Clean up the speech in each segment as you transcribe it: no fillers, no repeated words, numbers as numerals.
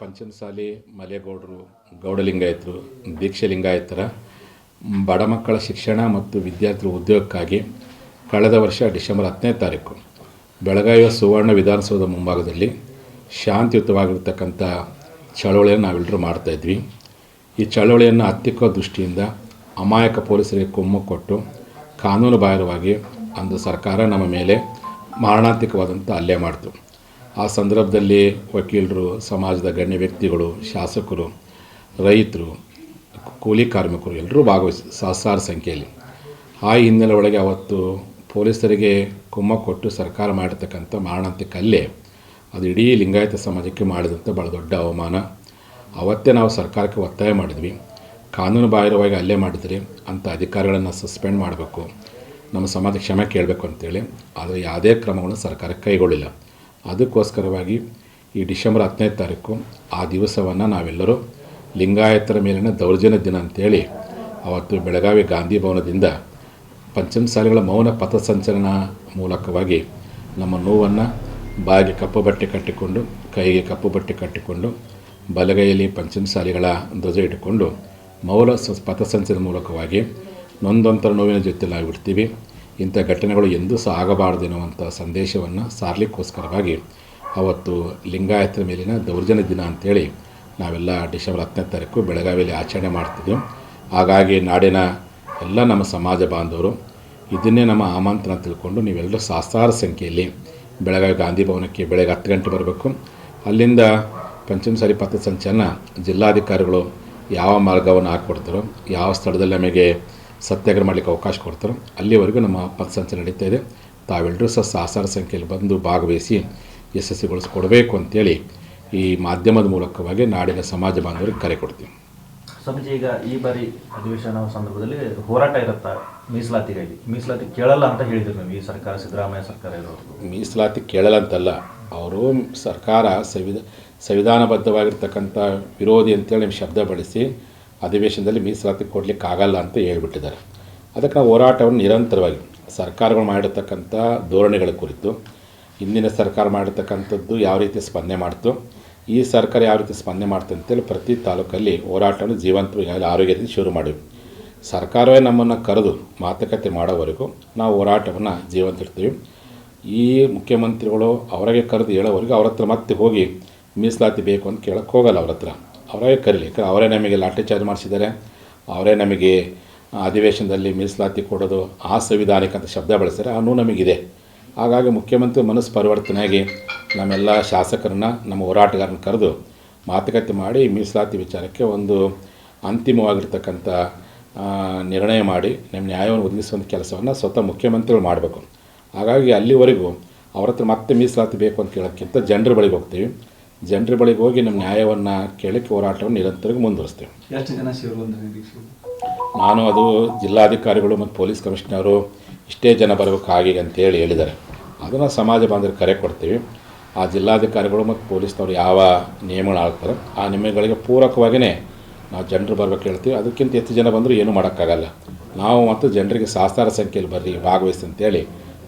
ಪಂಚಮಸಾಲಿ ಮಲೆಗೌಡರು, ಗೌಡಲಿಂಗಾಯತರು, ದೀಕ್ಷೆ ಲಿಂಗಾಯತರ ಬಡ ಮಕ್ಕಳ ಶಿಕ್ಷಣ ಮತ್ತು ವಿದ್ಯಾರ್ಥಿಗಳ ಉದ್ಯೋಗಕ್ಕಾಗಿ ಕಳೆದ ವರ್ಷ ಡಿಸೆಂಬರ್ 10ನೇ ತಾರೀಕು ಬೆಳಗಾವಿಯ ಸುವರ್ಣ ವಿಧಾನಸೌಧ ಮುಂಭಾಗದಲ್ಲಿ ಶಾಂತಿಯುತವಾಗಿರ್ತಕ್ಕಂಥ ಚಳವಳಿಯನ್ನು ನಾವೆಲ್ಲರೂ ಮಾಡ್ತಾಯಿದ್ವಿ. ಈ ಚಳವಳಿಯನ್ನು ಹತ್ತಿಕ್ಕೋ ದೃಷ್ಟಿಯಿಂದ ಅಮಾಯಕ ಪೊಲೀಸರಿಗೆ ಕುಮ್ಮಕ್ಕು ಕೊಟ್ಟು ಕಾನೂನು ಬಾಹಿರವಾಗಿ ಅಂದು ಸರ್ಕಾರ ನಮ್ಮ ಮೇಲೆ ಮಾರಣಾಂತಿಕವಾದಂಥ ಹಲ್ಲೆ ಮಾಡಿತು. ಆ ಸಂದರ್ಭದಲ್ಲಿ ವಕೀಲರು, ಸಮಾಜದ ಗಣ್ಯ ವ್ಯಕ್ತಿಗಳು, ಶಾಸಕರು, ರೈತರು, ಕೂಲಿ ಕಾರ್ಮಿಕರು ಎಲ್ಲರೂ ಭಾಗವಹಿಸಿ ಸಹಸ್ರಾರು ಸಂಖ್ಯೆಯಲ್ಲಿ. ಆ ಹಿನ್ನೆಲೆ ಒಳಗೆ ಅವತ್ತು ಪೊಲೀಸರಿಗೆ ಕುಮ್ಮಕ್ಕು ಕೊಟ್ಟು ಸರ್ಕಾರ ಮಾಡಿರ್ತಕ್ಕಂಥ ಮಾರಣಾಂತಿಕ ಹಲ್ಲೆ ಅದು ಇಡೀ ಲಿಂಗಾಯತ ಸಮಾಜಕ್ಕೆ ಮಾಡಿದಂಥ ಭಾಳ ದೊಡ್ಡ ಅವಮಾನ. ಅವತ್ತೇ ನಾವು ಸರ್ಕಾರಕ್ಕೆ ಒತ್ತಾಯ ಮಾಡಿದ್ವಿ, ಕಾನೂನು ಬಾಹಿರವಾಗಿ ಹಲ್ಲೆ ಮಾಡಿದರೆ ಅಂಥ ಅಧಿಕಾರಿಗಳನ್ನು ಸಸ್ಪೆಂಡ್ ಮಾಡಬೇಕು, ನಮ್ಮ ಸಮಾಜ ಕ್ಷಮೆ ಕೇಳಬೇಕು ಅಂತೇಳಿ. ಆದರೆ ಯಾವುದೇ ಕ್ರಮಗಳನ್ನು ಸರ್ಕಾರಕ್ಕೆ ಕೈಗೊಳ್ಳಿಲ್ಲ. ಅದಕ್ಕೋಸ್ಕರವಾಗಿ ಈ ಡಿಸೆಂಬರ್ 10ನೇ ತಾರೀಕು ಆ ದಿವಸವನ್ನು ನಾವೆಲ್ಲರೂ ಲಿಂಗಾಯತರ ಮೇಲಿನ ದೌರ್ಜನ್ಯ ದಿನ ಅಂತೇಳಿ ಅವತ್ತು ಬೆಳಗಾವಿ ಗಾಂಧಿ ಭವನದಿಂದ ಪಂಚಮಸಾಲಿಗಳ ಮೌನ ಪಥಸಂಚಲನ ಮೂಲಕವಾಗಿ ನಮ್ಮ ನೋವನ್ನು ಬಾಯಿಗೆ ಕಪ್ಪು ಬಟ್ಟೆ ಕಟ್ಟಿಕೊಂಡು, ಕೈಗೆ ಕಪ್ಪು ಬಟ್ಟೆ ಕಟ್ಟಿಕೊಂಡು, ಬಲಗೈಯಲ್ಲಿ ಪಂಚಮಸಾಲಿಗಳ ಧ್ವಜ ಇಟ್ಟುಕೊಂಡು ಮೌನ ಪಥಸಂಚಲನ ಮೂಲಕವಾಗಿ ನೊಂದೊಂಥರ ನೋವಿನ ಜೊತೆಲಿ ನಾವು ಬಿಡ್ತೀವಿ. ಇಂಥ ಘಟನೆಗಳು ಎಂದೂ ಸಹ ಆಗಬಾರ್ದು ಎನ್ನುವಂಥ ಸಂದೇಶವನ್ನು ಸಾರಲಿಕ್ಕೋಸ್ಕರವಾಗಿ ಅವತ್ತು ಲಿಂಗಾಯತರ ಮೇಲಿನ ದೌರ್ಜನ್ಯ ದಿನ ಅಂಥೇಳಿ ನಾವೆಲ್ಲ ಡಿಸೆಂಬರ್ 10ನೇ ತಾರೀಕು ಬೆಳಗಾವಿಯಲ್ಲಿ ಆಚರಣೆ ಮಾಡ್ತಿದ್ವಿ. ಹಾಗಾಗಿ ನಾಡಿನ ಎಲ್ಲ ನಮ್ಮ ಸಮಾಜ ಬಾಂಧವರು ಇದನ್ನೇ ನಮ್ಮ ಆಮಂತ್ರಣ ತಿಳ್ಕೊಂಡು ನೀವೆಲ್ಲರೂ ಸಹಸ್ರಾರು ಸಂಖ್ಯೆಯಲ್ಲಿ ಬೆಳಗಾವಿ ಗಾಂಧಿ ಭವನಕ್ಕೆ ಬೆಳಗ್ಗೆ 10 ಗಂಟೆ ಬರಬೇಕು. ಅಲ್ಲಿಂದ ಪಂಚಮಸಾಲಿ ಪಥಸಂಚಲನ ಜಿಲ್ಲಾಧಿಕಾರಿಗಳು ಯಾವ ಮಾರ್ಗವನ್ನು ಹಾಕ್ಕೊಡ್ತಾರೋ, ಯಾವ ಸ್ಥಳದಲ್ಲಿ ನಮಗೆ ಸತ್ಯಾಗ್ರಹ ಮಾಡಲಿಕ್ಕೆ ಅವಕಾಶ ಕೊಡ್ತಾರೋ ಅಲ್ಲಿವರೆಗೂ ನಮ್ಮ ಪಥಸಂಚಲನ ನಡೀತಾ ಇದೆ. ತಾವೆಲ್ಲರೂ ಸಹ ಸಹಸ್ರಾರು ಸಂಖ್ಯೆಯಲ್ಲಿ ಬಂದು ಭಾಗವಹಿಸಿ ಯಶಸ್ವಿಗೊಳಿಸ್ಕೊಡ್ಬೇಕು ಅಂತೇಳಿ ಈ ಮಾಧ್ಯಮದ ಮೂಲಕವಾಗಿ ನಾಡಿನ ಸಮಾಜ ಬಾಂಧವರಿಗೆ ಕರೆ ಕೊಡ್ತೀವಿ. ಸ್ವಾಮೀಜಿ, ಈಗ ಈ ಬಾರಿ ಅಧಿವೇಶನ ಸಂದರ್ಭದಲ್ಲಿ ಹೋರಾಟ ಇರುತ್ತಾ ಮೀಸಲಾತಿಗಾಗಿ? ಮೀಸಲಾತಿ ಕೇಳಲ್ಲ ಅಂತ ಹೇಳಿದ್ರು ನೀವು, ಈ ಸರ್ಕಾರ, ಸಿದ್ದರಾಮಯ್ಯ ಸರ್ಕಾರ ಇರೋದು. ಮೀಸಲಾತಿ ಕೇಳಲ್ಲ ಅಂತಲ್ಲ, ಅವರು ಸರ್ಕಾರ ಸಂವಿಧಾನಬದ್ಧವಾಗಿರ್ತಕ್ಕಂಥ ವಿರೋಧಿ ಅಂತೇಳಿ ನಿಮ್ಮ ಶಬ್ದ ಬಳಸಿ ಅಧಿವೇಶನದಲ್ಲಿ ಮೀಸಲಾತಿ ಕೊಡಲಿಕ್ಕೆ ಆಗಲ್ಲ ಅಂತ ಹೇಳ್ಬಿಟ್ಟಿದ್ದಾರೆ. ಅದಕ್ಕೆ ನಾವು ಹೋರಾಟವನ್ನು ನಿರಂತರವಾಗಿ ಸರ್ಕಾರಗಳು ಮಾಡಿರ್ತಕ್ಕಂಥ ಧೋರಣೆಗಳ ಕುರಿತು, ಹಿಂದಿನ ಸರ್ಕಾರ ಮಾಡಿರ್ತಕ್ಕಂಥದ್ದು ಯಾವ ರೀತಿ ಸ್ಪಂದನೆ ಮಾಡ್ತು, ಈ ಸರ್ಕಾರ ಯಾವ ರೀತಿ ಸ್ಪಂದನೆ ಮಾಡ್ತು ಅಂತೇಳಿ ಪ್ರತಿ ತಾಲೂಕಲ್ಲಿ ಹೋರಾಟವನ್ನು ಜೀವಂತವಾಗಿ ಆರೋಗ್ಯದಿಂದ ಶುರು ಮಾಡಿವಿ. ಸರ್ಕಾರವೇ ನಮ್ಮನ್ನು ಕರೆದು ಮಾತುಕತೆ ಮಾಡೋವರೆಗೂ ನಾವು ಹೋರಾಟವನ್ನು ಜೀವಂತ ಇಡ್ತೀವಿ. ಈ ಮುಖ್ಯಮಂತ್ರಿಗಳು ಅವರಿಗೆ ಕರೆದು ಹೇಳೋವರೆಗೂ ಅವ್ರ ಹತ್ರ ಮತ್ತೆ ಹೋಗಿ ಮೀಸಲಾತಿ ಬೇಕು ಅಂತ ಕೇಳೋಕ್ಕೆ ಹೋಗಲ್ಲ. ಅವ್ರ ಹತ್ರ ಅವರೇ ಕರೀಲಿ, ಅವರೇ ನಮಗೆ ಲಾಠಿ ಚಾರ್ಜ್ ಮಾಡಿಸಿದ್ದಾರೆ, ಅವರೇ ನಮಗೆ ಅಧಿವೇಶನದಲ್ಲಿ ಮೀಸಲಾತಿ ಕೊಡೋದು ಅಸಂವಿಧಾನಿಕ ಅಂತ ಶಬ್ದ ಬಳಸಿದರೆ ಅನ್ನೂ ನಮಗಿದೆ. ಹಾಗಾಗಿ ಮುಖ್ಯಮಂತ್ರಿ ಮನಸ್ಸು ಪರಿವರ್ತನೆಯಾಗಿ ನಮ್ಮೆಲ್ಲ ಶಾಸಕರನ್ನ, ನಮ್ಮ ಹೋರಾಟಗಾರನ ಕರೆದು ಮಾತುಕತೆ ಮಾಡಿ ಮೀಸಲಾತಿ ವಿಚಾರಕ್ಕೆ ಒಂದು ಅಂತಿಮವಾಗಿರ್ತಕ್ಕಂಥ ನಿರ್ಣಯ ಮಾಡಿ ನಮ್ಮ ನ್ಯಾಯವನ್ನು ಒದಗಿಸುವಂಥ ಕೆಲಸವನ್ನು ಸ್ವತಃ ಮುಖ್ಯಮಂತ್ರಿಗಳು ಮಾಡಬೇಕು. ಹಾಗಾಗಿ ಅಲ್ಲಿವರೆಗೂ ಅವ್ರ ಹತ್ರ ಮತ್ತೆ ಮೀಸಲಾತಿ ಬೇಕು ಅಂತ ಕೇಳೋಕ್ಕಿಂತ ಜನರ ಬಳಿಗೆ ಹೋಗ್ತೀವಿ. ಜನರ ಬಳಿಗೆ ಹೋಗಿ ನಮ್ಮ ನ್ಯಾಯವನ್ನು ಕೇಳಕ್ಕೆ ಹೋರಾಟವನ್ನು ನಿರಂತರವಾಗಿ ಮುಂದುವರಿಸ್ತೀವಿ. ಎಷ್ಟು ಜನ ಸೇರು? ನಾನು ಅದು ಜಿಲ್ಲಾಧಿಕಾರಿಗಳು ಮತ್ತು ಪೊಲೀಸ್ ಕಮಿಷನರು ಇಷ್ಟೇ ಜನ ಬರಬೇಕು ಹಾಗೆ ಅಂತೇಳಿ ಹೇಳಿದ್ದಾರೆ. ಅದನ್ನು ಸಮಾಜ ಬಾಂಧವರಿಗೆ ಕರೆ ಕೊಡ್ತೀವಿ. ಆ ಜಿಲ್ಲಾಧಿಕಾರಿಗಳು ಮತ್ತು ಪೊಲೀಸ್ನವರು ಯಾವ ನಿಯಮಗಳು ಆಳ್ತಾರೆ ಆ ನಿಯಮಗಳಿಗೆ ಪೂರಕವಾಗಿಯೇ ನಾವು ಜನರು ಬರ್ಬೇಕು ಹೇಳ್ತೀವಿ. ಅದಕ್ಕಿಂತ ಹೆಚ್ಚು ಜನ ಬಂದರೂ ಏನೂ ಮಾಡೋಕ್ಕಾಗಲ್ಲ. ನಾವು ಮತ್ತು ಜನರಿಗೆ ಸಹಸ್ರಾರು ಸಂಖ್ಯೆಯಲ್ಲಿ ಬರ್ರಿ, ಭಾಗವಹಿಸಿ ಅಂತೇಳಿ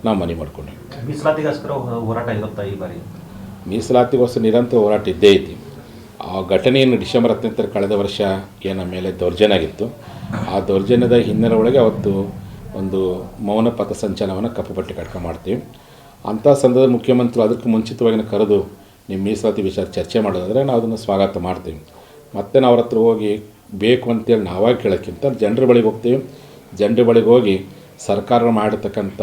ನಾವು ಮನವಿ ಮಾಡ್ಕೊಂಡ್ವಿ. ಮೀಸಲಾತಿಗೋಸ್ಕರ ಹೋರಾಟ ಇರುತ್ತಾ ಈ ಬಾರಿ? ಮೀಸಲಾತಿಗೋಸ್ಕರ ನಿರಂತರ ಹೋರಾಟ ಇದ್ದೇ ಐತಿ. ಆ ಘಟನೆಯನ್ನು ಡಿಸೆಂಬರ್ 10ನೇ ಕಳೆದ ವರ್ಷ ಏನು ನಮ್ಮ ಮೇಲೆ ದೌರ್ಜನ್ಯ ಆಗಿತ್ತು, ಆ ದೌರ್ಜನ್ಯದ ಹಿನ್ನೆಲೆ ಒಳಗೆ ಅವತ್ತು ಒಂದು ಮೌನ ಪಥಸಂಚಲನವನ್ನು ಕಪ್ಪು ಬಟ್ಟೆ ಕಟ್ಕೊಂಡು ಮಾಡ್ತೀವಿ. ಅಂಥ ಸಂದರ್ಭದಲ್ಲಿ ಮುಖ್ಯಮಂತ್ರಿ ಅದಕ್ಕೆ ಮುಂಚಿತವಾಗಿ ಕರೆದು ನಿಮ್ಮ ಮೀಸಲಾತಿ ವಿಚಾರ ಚರ್ಚೆ ಮಾಡೋದಾದರೆ ನಾವು ಅದನ್ನು ಸ್ವಾಗತ ಮಾಡ್ತೀವಿ. ಮತ್ತು ನಾವು ಅವ್ರ ಹತ್ರ ಹೋಗಿ ಬೇಕು ಅಂತೇಳಿ ನಾವಾಗಿ ಕೇಳೋಕ್ಕಿಂತ ಜನರ ಬಳಿಗೆ ಹೋಗ್ತೀವಿ. ಜನರ ಬಳಿಗೆ ಹೋಗಿ ಸರ್ಕಾರ ಮಾಡಿರ್ತಕ್ಕಂಥ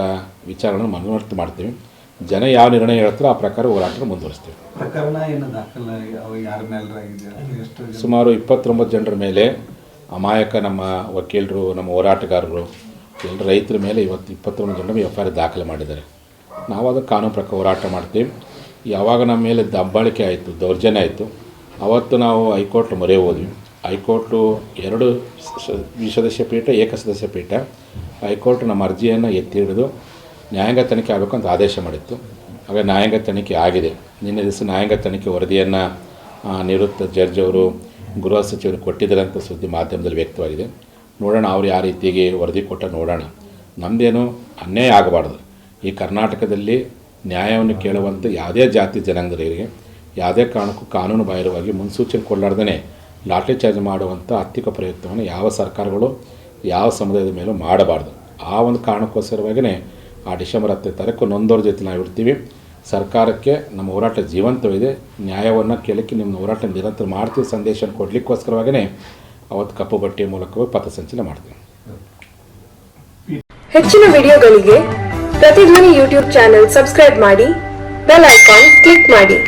ವಿಚಾರಗಳನ್ನು ಮನವರಿಕೆ ಮಾಡ್ತೀವಿ. ಜನ ಯಾವ ನಿರ್ಣಯ ಹೇಳ್ತಾರೋ ಆ ಪ್ರಕಾರ ಹೋರಾಟ ಮುಂದುವರಿಸ್ತೀವಿ. ಪ್ರಕರಣ ಏನು ದಾಖಲೆ ಯಾರ ಮೇಲೆ? ಸುಮಾರು 29 ಜನರ ಮೇಲೆ ಅಮಾಯಕ ನಮ್ಮ ವಕೀಲರು, ನಮ್ಮ ಹೋರಾಟಗಾರರು, ಎಲ್ಲರ ರೈತರ ಮೇಲೆ ಇವತ್ತು 21 ಜನರ FIR ದಾಖಲೆ ಮಾಡಿದ್ದಾರೆ. ನಾವು ಅದನ್ನು ಕಾನೂನು ಪ್ರಕಾರ ಹೋರಾಟ ಮಾಡ್ತೀವಿ. ಯಾವಾಗ ನಮ್ಮ ಮೇಲೆ ದಬ್ಬಾಳಿಕೆ ಆಯಿತು, ದೌರ್ಜನ್ಯ ಆಯಿತು, ಅವತ್ತು ನಾವು ಹೈಕೋರ್ಟ್ ಮೊರೆ ಹೋದ್ವಿ. ಹೈಕೋರ್ಟು 2 ದ್ವಿಸದಸ್ಯ ಪೀಠ, ಏಕಸದಸ್ಯ ಪೀಠ ಹೈಕೋರ್ಟ್ ನಮ್ಮ ಅರ್ಜಿಯನ್ನು ಎತ್ತಿ ಹಿಡಿದು ನ್ಯಾಯಾಂಗ ತನಿಖೆ ಆಗಬೇಕು ಅಂತ ಆದೇಶ ಮಾಡಿತ್ತು. ಆಗ ನ್ಯಾಯಾಂಗ ತನಿಖೆ ಆಗಿದೆ. ನಿನ್ನೆ ದಿವಸ ನ್ಯಾಯಾಂಗ ತನಿಖೆ ವರದಿಯನ್ನು ನಿವೃತ್ತ ಜಡ್ಜ್ ಅವರು ಗೃಹ ಸಚಿವರು ಕೊಟ್ಟಿದ್ದಾರೆ ಅಂತ ಸುದ್ದಿ ಮಾಧ್ಯಮದಲ್ಲಿ ವ್ಯಕ್ತವಾಗಿದೆ. ನೋಡೋಣ ಅವ್ರು ಯಾವ ರೀತಿಗೆ ವರದಿ ಕೊಟ್ಟ ನೋಡೋಣ. ನಮ್ಮದೇನು ಅನ್ಯಾಯ ಆಗಬಾರ್ದು. ಈ ಕರ್ನಾಟಕದಲ್ಲಿ ನ್ಯಾಯವನ್ನು ಕೇಳುವಂಥ ಯಾವುದೇ ಜಾತಿ ಜನಾಂಗದವರಿಗೆ ಯಾವುದೇ ಕಾರಣಕ್ಕೂ ಕಾನೂನು ಬಾಹಿರವಾಗಿ ಮುನ್ಸೂಚನೆ ಕೊಡಲಾರ್ದೇ ಲಾಠಿ ಚಾರ್ಜ್ ಮಾಡುವಂಥ ಆರ್ಥಿಕ ಪ್ರಯತ್ನವನ್ನು ಯಾವ ಸರ್ಕಾರಗಳು ಯಾವ ಸಮುದಾಯದ ಮೇಲೂ ಮಾಡಬಾರ್ದು. ಆ ಒಂದು ಕಾರಣಕ್ಕೋಸ್ಕರವಾಗಿಯೇ ಆ ಡಿಸೆಂಬರ್ 10ನೇ ತಾರೀಕು ನೊಂದವ್ರ ಜೊತೆ ನಾವು ಇರ್ತೀವಿ. ಸರ್ಕಾರಕ್ಕೆ ನಮ್ಮ ಹೋರಾಟ ಜೀವಂತವಿದೆ, ನ್ಯಾಯವನ್ನು ಕೇಳಕ್ಕೆ ನಿಮ್ಮ ಹೋರಾಟ ನಿರಂತರ ಮಾಡ್ತೀವಿ ಸಂದೇಶ ಕೊಡಲಿಕ್ಕೋಸ್ಕರವಾಗಿಯೇ ಅವತ್ತು ಕಪ್ಪು ಬಟ್ಟೆಯ ಮೂಲಕವೇ ಪಥಸಂಚಲನ ಮಾಡ್ತೀವಿ. ಹೆಚ್ಚಿನ ವಿಡಿಯೋಗಳಿಗೆ ಪ್ರತಿಧ್ವನಿ ಯೂಟ್ಯೂಬ್ ಚಾನೆಲ್ ಸಬ್ಸ್ಕ್ರೈಬ್ ಮಾಡಿ, ಬೆಲ್ ಐಕಾನ್ ಕ್ಲಿಕ್ ಮಾಡಿ.